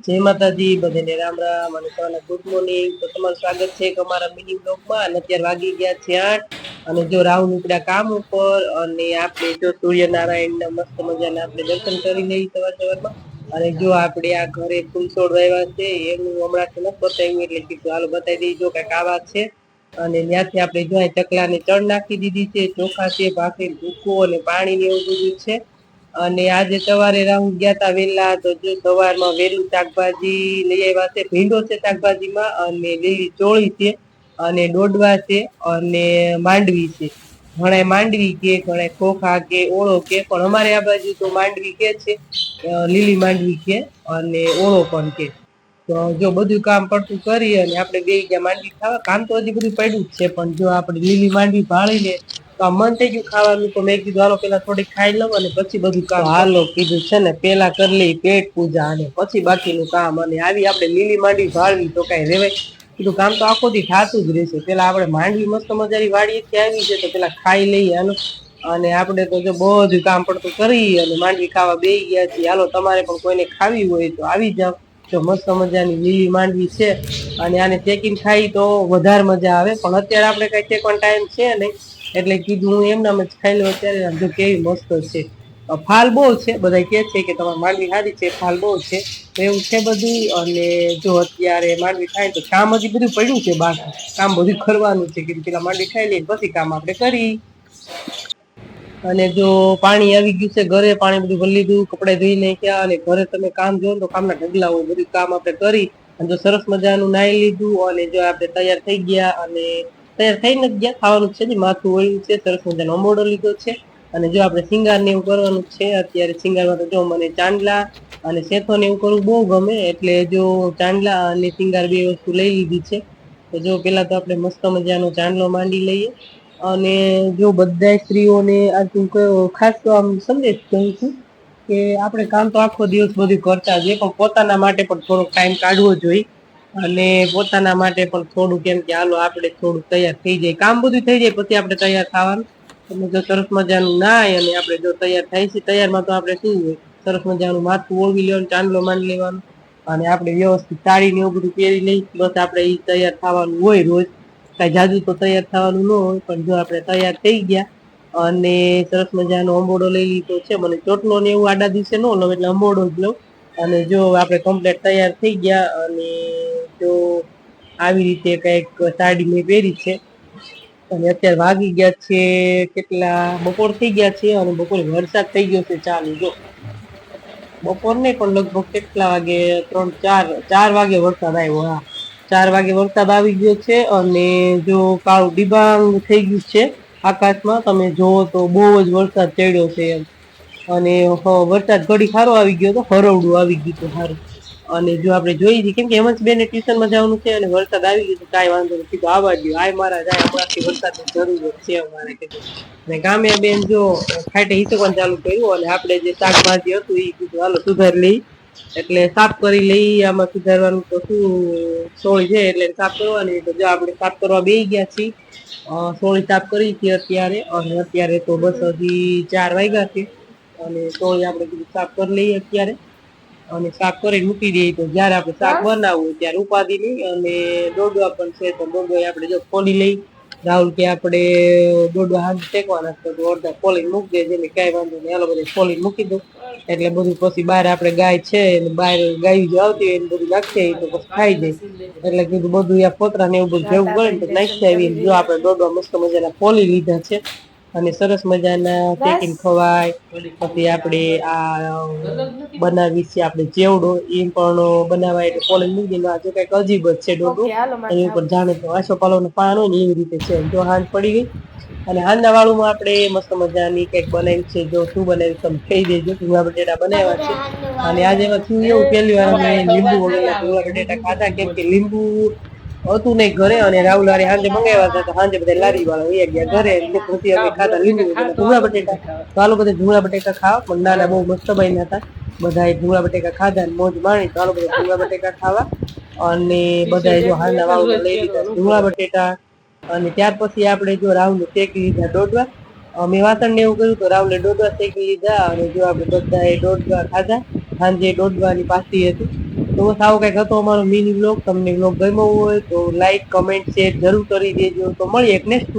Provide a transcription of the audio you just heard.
જય માતાજી, બધાને રામ રામ અને સવારના ગુડ મોર્નિંગ. તો તમારું સ્વાગત છે કે અમારા મિની બ્લોગમાં. અને અત્યારે વાગી ગયા છે 8 અને જો રાહુલ નીકળ્યા કામ ઉપર અને આપણે જો સૂર્યનારાયણ મસ્ત મજાના આપણે દર્શન કરી લઈ સવારમાં. અને જો આપણે આ ઘરે ફૂલ છોડ વાવ્યા છે એનું હમણાં નથી બતાવ્યું એટલે કીધું હાલો બતાવી દઈજો કઈક આવા છે. અને ત્યાંથી આપણે જો ચકલા ને ચણ નાખી દીધી છે, ચોખા છે, ભાખરી ભૂકો અને પાણી ને એવું બધું છે. અને આજે સવારે રાહુલ ગયા તા વેલા તો જો સવારમાં વેલું શાકભાજી લઈ આવ્યા છે. ભીંડો છે શાકભાજીમાં અને લીલી ચોળી છે અને ડોડવા છે અને માંડવી છે. ઘણા માંડવી કે ઘણા ખોખા કે ઓળો કે પણ અમારે આ બાજુ તો માંડવી કે છે, લીલી માંડવી કે અને ઓળો પણ કે. તો જો બધું કામ પડતું કરી અને આપણે બે ગયા માંડવી ખાવા. કામ તો હજી બધું પડ્યું જ છે પણ જો આપણે લીલી માંડવી ભાળી લે તો આ મન થઈ ગયું ખાવાનું. તો મેં કીધું હાલો પેલા થોડીક ખાઈ લઉં અને પછી બધું કામ. હાલો કીધું છે ને પેલા કરી લઈ પેટ પૂજા અને પછી બાકીનું કામ. અને આવી આપણે લીલી માંડવી ભાળવી તો કઈ રેવાય. કીધું કામ તો આખો દી થાતું જ રહેશે. પેલા આપણે માંડવી મસ્ત મજાની વાડીએથી આવી છે તો પેલા ખાઈ લઈએ હાલો. અને આપણે તો જો બધું કામ પડતું કરી અને માંડવી ખાવા બેસી ગયા છીએ. હાલો તમારે પણ કોઈને ખાવી હોય તો આવી જાવ. જો મસ્ત મજાની લીલી માંડવી છે અને આને શેકીને ખાઈ તો વધારે મજા આવે. પણ અત્યારે આપણે કઈ શેકવાનો ટાઈમ છે નહીં એટલે કીધું હું એમનામ જ ખાઈ લઉં. અત્યારે જો કેવી મસ્ત છે. ફાલ બહુ છે, બધા કે છે કે તમારી માંડવી સારી છે, ફાલ બહુ છે તો એવું છે બધું. અને જો અત્યારે માંડવી ખાય તો કામ હજી બધું પડ્યું છે બાકી. કામ બધું કરવાનું છે કે પેલા માંડવી ખાઈ લઈએ પછી કામ આપણે કરી. અને જો પાણી આવી ગયું છે ઘરે, પાણી બધું ભરી લીધું, કપડા ધોઈ નાખ્યા અને ઘરે તમે કામ જોવો ને તો કામના ઢગલા હોય. બધું કામ આપણે કરી અને જો સરસ મજાનું નાઈ લીધું અને જો આપણે તૈયાર થઈ ગયા. અને તૈયાર થઈ નથી ગયા, ખાવાનું છે જ, માથું ઓળ્યું છે, સરસ મજાનો અંબોડો લીધો છે. અને જો આપણે સિંગાર ને એવું કરવાનું છે. અત્યારે સિંગારમાં તો જો મને ચાંદલા અને સેથો ને એવું કરવું બહુ ગમે એટલે જો ચાંદલા અને સિંગાર બે વસ્તુ લઈ લીધી છે. તો જો પેલા તો આપણે મસ્ત મજાનો ચાંદલો માંડી લઈએ. અને જો બધા સ્ત્રીઓને આ તું ખાસ તો આમ સંદેશ કહું છું કે આપણે કામ તો આખો દિવસ બધું કરતા જઈએ પણ પોતાના માટે પણ થોડોક ટાઈમ કાઢવો જોઈએ. અને પોતાના માટે પણ થોડું કેમ કે હાલો આપણે થોડું તૈયાર થઈ જાય, કામ બધું થઈ જાય પછી આપણે તૈયાર થવાનું. એટલે જો સરસ મજાનું નાય અને આપણે જો તૈયાર થાય છે, તૈયારમાં તો આપણે શું હોય સરસ મજાનું માથું ઓળવી લેવાનું, ચાંદલો માંડી લેવાનું અને આપણે વ્યવસ્થિત સાડી ને એવું બધું પહેરી લઈ બસ આપણે ઈ તૈયાર થવાનું હોય. રોજ કઈ જાજુ તો તૈયાર થવાનું ન હોય પણ જો આપણે તૈયાર થઈ ગયા અને સરસ મજાનો અંબોડો લઈ લીધો છે. મને ચોટલો ને એવું આડા દિવસે ન લઉં એટલે અંબોડો જ લઉં. અને જો આપણે કમ્પ્લીટ તૈયાર થઈ ગયા અને જો આવી રીતે કઈક સાડી મેં પહેરી છે. અને અત્યારે વાગી ગયા છે કેટલા બપોર થઈ ગયા છે અને બપોરે વરસાદ થઈ ગયો છે ચાલુ. જો બપોર નહીં પણ લગભગ કેટલા વાગે 3-4 વાગે વરસાદ આવ્યો. હા, 4 વાગે વરસાદ આવી ગયો છે અને જો કાળું ડિબાંગ થઈ ગયું છે આકાશમાં. તમે જોવો તો બહુ જ વરસાદ ચડ્યો છે એમ. અને વરસાદ ઘડી સારો આવી ગયો હતો, હરવડું આવી ગયું હતું સારું. અને જો આપણે જોઈ કેમ કે હેમંતબેન ટ્યુશનમાં જવાનું છે અને વરસાદ આવી ગયો કાંઈ વાંધો નથી, કીધું આવવા દો. આય મારા જાય હમણાંથી વરસાદની જરૂરત છે અમારે કીધું. અને ગામે બેન જો ખાટે હિસકવાનું ચાલુ કર્યું અને આપણે જે શાકભાજી હતું એ કીધું હાલો સુધાર લઈ. એટલે સાફ કરી લઈ. આમાં સુધારવાનું તો શું સોળી છે એટલે સાફ કરવાની. તો જો આપણે સાફ કરવા બેસી ગયા છીએ. સોળી સાફ કરી છે અત્યારે અને અત્યારે તો બસ હજી 4 વાગ્યા છે. અને સોળી આપણે કીધું સાફ કરી લઈએ અત્યારે અને સાફ કરી મૂકી દઈએ તો જયારે આપણે શાક બનાવવું ત્યારે ઉપાધિ નહીં. અને દોડવા પણ છે તો દોડવા આપણે જો ફોલી લઈ. રાહુલ કે આપણે દોડવા હાંજે ટેકવાના છે તો અડધા ફોલીને મૂકી દેજે. એટલે કાંઈ વાંધો નહીં, હાલો બધા ફોલીને મૂકી દઉં. એટલે બધું પછી બહાર આપણે ગાય છે બહાર ગાયું જો આવતી હોય એને બધું નાખી તો પછી ખાઈ જાય. એટલે કીધું બધું ફોતરા ને એવું બધું ભેગું કરીને તો નાખી આવીએ. જો આપણે દોડવા મસ્ત મજાના ફોલી લીધા છે અને સરસ મજાના શેકીને ખવાય. પછી આપણે આ બનાવી છે આપણે ચેવડો એ પણ બનાવાય એટલે ફોલીને મૂકી દઈએ. આજે કંઈક અજીબ જ છે ડોડો. એની ઉપર જાણે તો આસોપાલવનું પાન હોય ને એવી રીતે છે. જો હાંજ પડી ગઈ અને હાંજના વાળુંમાં આપણે મસ્ત મજાની કંઈક બનાવી છે. જો શું બનાવ્યું તમે કહી દેજો. ભૂંગળા બટેટા બનાવ્યા છે અને આજે એમાં થયું એવું પહેલી વાર અમે લીંબુ વગરના ભૂંગળા બટેટા ખાધા. કેમ કે લીંબુ હતું નહીં ઘરે અને રાહુલ હારે સાંજે મંગાવ્યા હતા તો સાંજે બધા લારી વાળા વયા ગયા ઘરે. પછી અમે ખાધા લીંબુ વગરના ભૂંગળા બટેટા. તો હાલો બધા ભૂંગળા બટેકા ખાવા. પણ નાના બહુ મસ્ત બન્યા હતા. બધાએ ભૂંગળા બટેકા ખાધા અને મોજ માણી. તો હાલો બધા ભૂંગળા બટેકા ખાવા. અને બધાએ જો હાંજના વાળું લઈ લીધા ભૂંગળા બટેટા. અને ત્યાર પછી આપણે જો રાહુલને શેકી લીધા ડોડવા. મેં વાસણ ને એવું કર્યું તો રાહુલે ડોડવા શેકી લીધા. અને જો આપણે બધાએ ડોડવા ખાધા. સાંજે દોડવાની પાર્ટી હતી તો સાવ કંઈક હતો અમારો મિની બ્લોગ. તમને બ્લોગ ગમ્યો હોય તો લાઈક કમેન્ટ શેર જરૂર કરી દેજો. તો મળીએ એક નેક્સ્ટ